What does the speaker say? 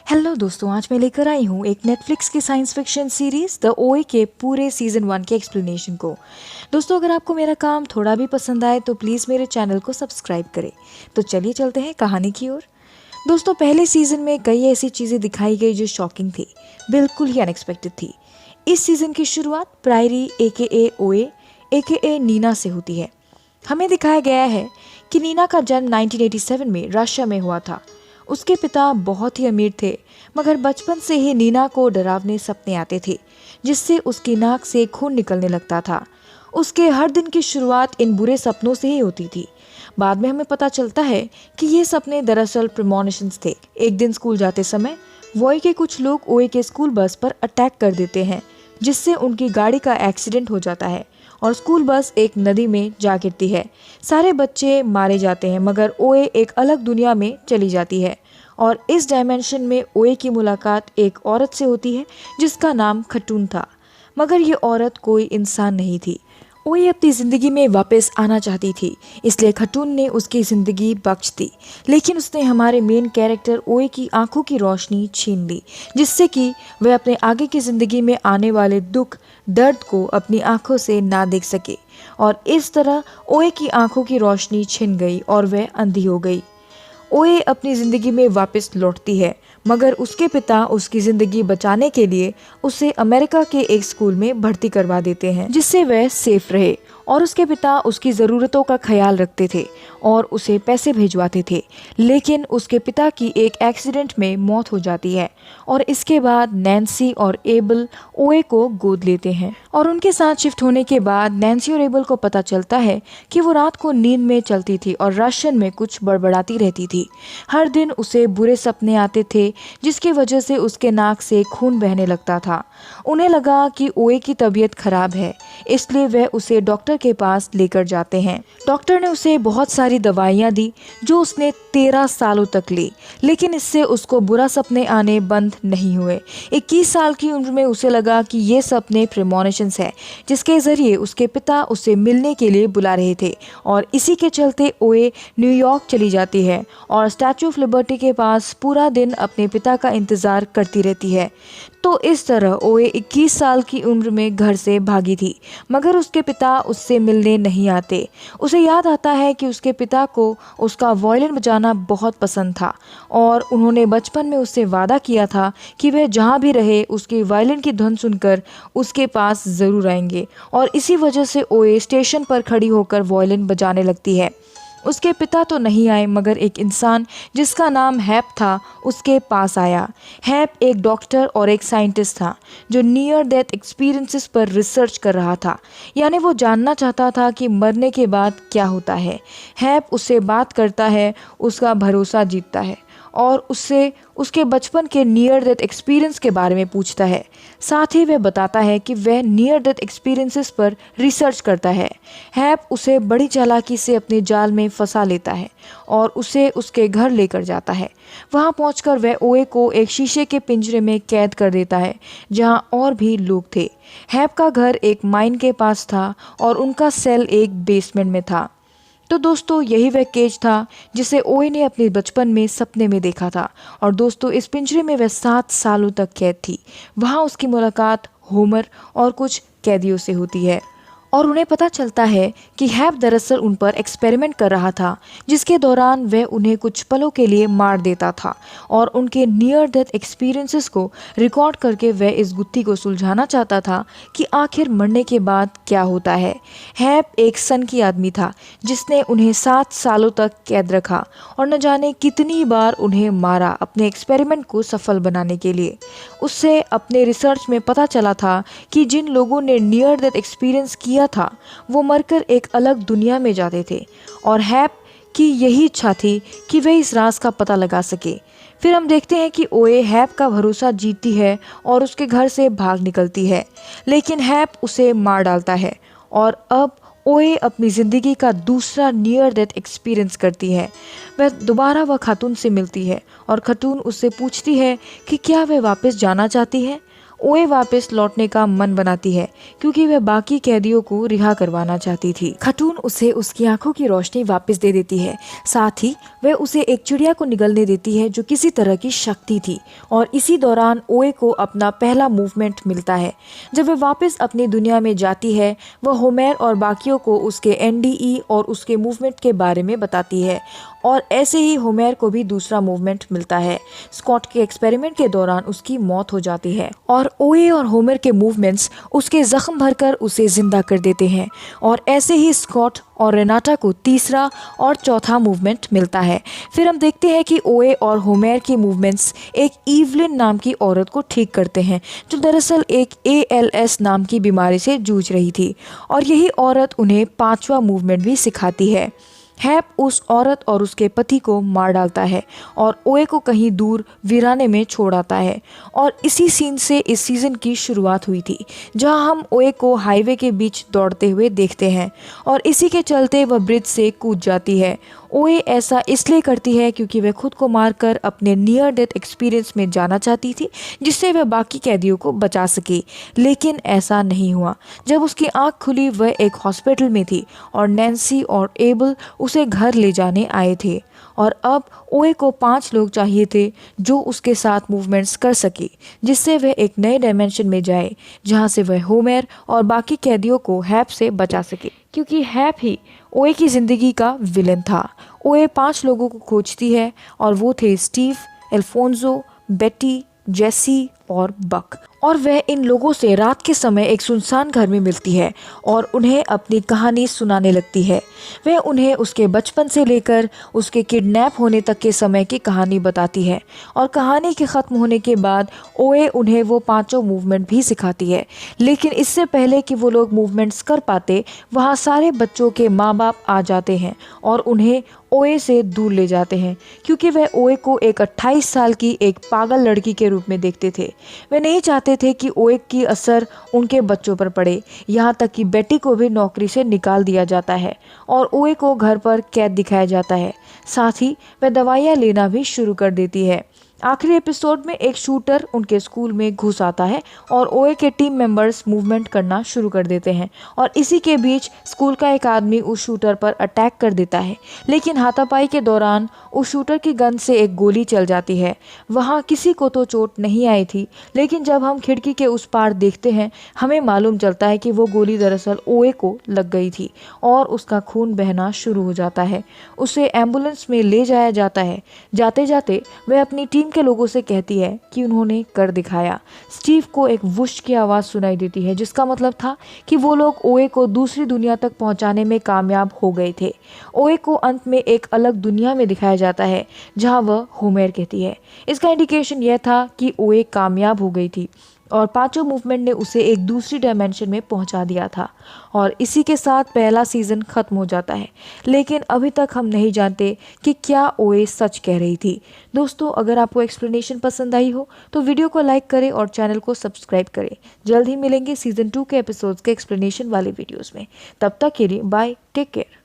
Hello दोस्तों, आज मैं लेकर आई हूँ एक नेटफ्लिक्स की साइंस फिक्शन सीरीज द ओए के पूरे सीजन 1 के एक्सप्लेनेशन को। दोस्तों, अगर आपको मेरा काम थोड़ा भी पसंद आए तो प्लीज़ मेरे चैनल को सब्सक्राइब करें। तो चलिए चलते हैं कहानी की ओर। दोस्तों, पहले सीजन में कई ऐसी चीज़ें दिखाई गई जो शॉकिंग थी, बिल्कुल ही अनएक्सपेक्टेड थी। इस सीजन की शुरुआत प्रायरी ए ओए ए नीना से होती है। हमें दिखाया गया है कि नीना का जन्म 1987 में रशिया में हुआ था। उसके पिता बहुत ही अमीर थे, मगर बचपन से ही नीना को डरावने सपने आते थे जिससे उसकी नाक से खून निकलने लगता था। उसके हर दिन की शुरुआत इन बुरे सपनों से ही होती थी। बाद में हमें पता चलता है कि ये सपने दरअसल प्रेमोनिशंस थे। एक दिन स्कूल जाते समय वॉय के कुछ लोग ओए के स्कूल बस पर अटैक कर देते हैं, जिससे उनकी गाड़ी का एक्सीडेंट हो जाता है और स्कूल बस एक नदी में जा गिरती है। सारे बच्चे मारे जाते हैं, मगर ओए एक अलग दुनिया में चली जाती है और इस डायमेंशन में ओए की मुलाकात एक औरत से होती है जिसका नाम खटून था। मगर ये औरत कोई इंसान नहीं थी। ओए अपनी ज़िंदगी में वापस आना चाहती थी, इसलिए खटून ने उसकी ज़िंदगी बख्श दी। लेकिन उसने हमारे मेन कैरेक्टर ओए की आंखों की रोशनी छीन ली, जिससे कि वह अपने आगे की ज़िंदगी में आने वाले दुख दर्द को अपनी आंखों से ना देख सके। और इस तरह ओए की आंखों की रोशनी छिन गई और वह अंधी हो गई। ओए अपनी ज़िंदगी में वापस लौटती है, मगर उसके पिता उसकी ज़िंदगी बचाने के लिए उसे अमेरिका के एक स्कूल में भर्ती करवा देते हैं, जिससे वह सेफ रहे। और उसके पिता उसकी ज़रूरतों का ख्याल रखते थे और उसे पैसे भिजवाते थे। लेकिन उसके पिता की एक एक्सीडेंट में मौत हो जाती है और इसके बाद नैन्सी और एबल ओए को गोद लेते हैं। और उनके साथ शिफ्ट होने के बाद नैन्सी और एबल को पता चलता है कि वो रात को नींद में चलती थी और राशन में कुछ बड़बड़ाती रहती थी। हर दिन उसे बुरे सपने आते थे, जिसकी वजह से उसके नाक से खून बहने लगता था। उन्हें लगा कि ओए की तबीयत खराब है, इसलिए वह उसे डॉक्टर के पास लेकर जाते हैं। डॉक्टर ने उसे बहुत सारी दवाइयां दी जो उसने 13 सालों तक ली, लेकिन इससे उसको बुरा सपने आने बंद नहीं हुए। 21 साल की उम्र में उसे लगा कि ये सपने प्रेमोनिशंस है, जिसके जरिए उसके पिता उसे मिलने के लिए बुला रहे थे। और इसी के चलते ओए न्यूयॉर्क चली जाती है और स्टैचू ऑफ लिबर्टी के पास पूरा दिन अपने पिता का इंतजार करती रहती है। तो इस तरह ओए 21 साल की उम्र में घर से भागी थी, मगर उसके पिता उससे मिलने नहीं आते। उसे याद आता है कि उसके पिता को उसका वायलिन बजाना बहुत पसंद था और उन्होंने बचपन में उससे वादा किया था कि वह जहाँ भी रहे उसकी वायलिन की धुन सुनकर उसके पास ज़रूर आएंगे। और इसी वजह से ओए स्टेशन पर खड़ी होकर वायलिन बजाने लगती है। उसके पिता तो नहीं आए, मगर एक इंसान जिसका नाम हैप था उसके पास आया। हैप एक डॉक्टर और एक साइंटिस्ट था जो नियर डेथ एक्सपीरियंसेस पर रिसर्च कर रहा था, यानी वो जानना चाहता था कि मरने के बाद क्या होता है। हैप उससे बात करता है, उसका भरोसा जीतता है और उससे उसके बचपन के नियर डेथ एक्सपीरियंस के बारे में पूछता है। साथ ही वह बताता है कि वह नियर डेथ एक्सपीरियंसेस पर रिसर्च करता है। हैप उसे बड़ी चालाकी से अपने जाल में फंसा लेता है और उसे उसके घर लेकर जाता है। वहां पहुंचकर वह ओए को एक शीशे के पिंजरे में कैद कर देता है, जहां और भी लोग थे। हैप का घर एक माइन के पास था और उनका सेल एक बेसमेंट में था। तो दोस्तों, यही वह केज था जिसे ओए ने अपने बचपन में सपने में देखा था। और दोस्तों, इस पिंजरे में वह 7 सालों तक कैद थी। वहाँ उसकी मुलाकात होमर और कुछ कैदियों से होती है और उन्हें पता चलता है कि हैप दरअसल उन पर एक्सपेरिमेंट कर रहा था, जिसके दौरान वह उन्हें कुछ पलों के लिए मार देता था। और उनके नियर डेथ एक्सपीरियंसेस को रिकॉर्ड करके वह इस गुत्थी को सुलझाना चाहता था कि आखिर मरने के बाद क्या होता है। हैप एक सन की आदमी था जिसने उन्हें 7 सालों तक कैद रखा और न जाने कितनी बार उन्हें मारा अपने एक्सपेरिमेंट को सफल बनाने के लिए। उससे अपने रिसर्च में पता चला था कि जिन लोगों ने नियर डेथ एक्सपीरियंस किया था वो मरकर एक अलग दुनिया में जाते थे और हैप की यही इच्छा थी कि वह इस राज का पता लगा सके। फिर हम देखते हैं कि ओए हैप का भरोसा जीतती है और उसके घर से भाग निकलती है, लेकिन हैप उसे मार डालता है। और अब ओए अपनी ज़िंदगी का दूसरा नियर डेथ एक्सपीरियंस करती है। वह दोबारा खातून से मिलती है और खातून उससे पूछती है कि क्या वह वापस जाना चाहती है। ओए वापस लौटने का मन बनाती है क्योंकि वह बाकी कैदियों को रिहा करवाना चाहती थी। खटून उसे उसकी आंखों की रोशनी वापस दे देती है, साथ ही वह उसे एक चिड़िया को निगलने देती है जो किसी तरह की शक्ति थी। और इसी दौरान ओए को अपना पहला मूवमेंट मिलता है। जब वह वापस अपनी दुनिया में जाती है, वह होमेर और बाकियों को उसके एनडीई और उसके मूवमेंट के बारे में बताती है और ऐसे ही होमेर को भी दूसरा मूवमेंट मिलता है। स्कॉट के एक्सपेरिमेंट के दौरान उसकी मौत हो जाती है और ओए और होमेर के मूवमेंट्स उसके जख्म भरकर उसे जिंदा कर देते हैं और ऐसे ही स्कॉट और रेनाटा को तीसरा और चौथा मूवमेंट मिलता है। फिर हम देखते हैं कि ओए और होमेर के मूवमेंट्स एक ईवलिन नाम की औरत को ठीक करते हैं जो दरअसल एक ALS नाम की बीमारी से जूझ रही थी और यही औरत उन्हें पांचवा मूवमेंट भी सिखाती है। हैप उस औरत और उसके पति को मार डालता है और ओए को कहीं दूर वीराने में छोड़ आता है और इसी सीन से इस सीजन की शुरुआत हुई थी जहां हम ओए को हाईवे के बीच दौड़ते हुए देखते हैं और इसी के चलते वह ब्रिज से कूद जाती है। ओए ऐसा इसलिए करती है क्योंकि वह खुद को मारकर अपने नियर डेथ एक्सपीरियंस में जाना चाहती थी जिससे वह बाकी कैदियों को बचा सके, लेकिन ऐसा नहीं हुआ। जब उसकी आंख खुली वह एक हॉस्पिटल में थी और नैन्सी और एबल उसे घर ले जाने आए थे और अब ओए को 5 लोग चाहिए थे जो उसके साथ मूवमेंट्स कर सके जिससे वह एक नए डायमेंशन में जाए जहां से वह होमेर और बाकी कैदियों को हैप से बचा सके, क्योंकि हैप ही ओए की जिंदगी का विलेन था। ओए 5 लोगों को खोजती है और वो थे स्टीव, एल्फोंसो, बेटी, जेसी और बक। और वह इन लोगों से रात के समय एक सुनसान घर में मिलती है और उन्हें अपनी कहानी सुनाने लगती है। वह उन्हें उसके बचपन से लेकर उसके किडनैप होने तक के समय की कहानी बताती है और कहानी के ख़त्म होने के बाद ओए उन्हें वो 5 मूवमेंट भी सिखाती है। लेकिन इससे पहले कि वो लोग मूवमेंट्स कर पाते वहाँ सारे बच्चों के माँ बाप आ जाते हैं और उन्हें ओए से दूर ले जाते हैं क्योंकि वह ओए को एक 28 साल की एक पागल लड़की के रूप में देखते थे। वे नहीं चाहते थे कि ओए की असर उनके बच्चों पर पड़े, यहाँ तक कि बेटी को भी नौकरी से निकाल दिया जाता है और ओए को घर पर कैद दिखाया जाता है। साथ ही वह दवाइयाँ लेना भी शुरू कर देती है। आखिरी एपिसोड में एक शूटर उनके स्कूल में घुस आता है और ओए के टीम मेंबर्स मूवमेंट करना शुरू कर देते हैं और इसी के बीच स्कूल का एक आदमी उस शूटर पर अटैक कर देता है, लेकिन हाथापाई के दौरान उस शूटर की गन से एक गोली चल जाती है। वहाँ किसी को तो चोट नहीं आई थी, लेकिन जब हम खिड़की के उस पार देखते हैं हमें मालूम चलता है कि वो गोली दरअसल ओए को लग गई थी और उसका खून बहना शुरू हो जाता है। उसे एम्बुलेंस में ले जाया जाता है। जाते जाते वह अपनी टीम के लोगों से कहती है कि उन्होंने कर दिखाया। स्टीव को एक वुश की आवाज़ सुनाई देती है जिसका मतलब था कि वो लोग ओए को दूसरी दुनिया तक पहुंचाने में कामयाब हो गए थे। ओए को अंत में एक अलग दुनिया में दिखाया जाता है जहां वह होमेर कहती है। इसका इंडिकेशन यह था कि ओए कामयाब हो गई थी और 5 मूवमेंट ने उसे एक दूसरी डायमेंशन में पहुंचा दिया था और इसी के साथ पहला सीजन खत्म हो जाता है। लेकिन अभी तक हम नहीं जानते कि क्या ओए सच कह रही थी। दोस्तों, अगर आपको एक्सप्लेनेशन पसंद आई हो तो वीडियो को लाइक करें और चैनल को सब्सक्राइब करें। जल्द ही मिलेंगे सीजन 2 के एपिसोड्स के एक्सप्लेनेशन वाले वीडियोस में। तब तक के लिए बाय, टेक केयर।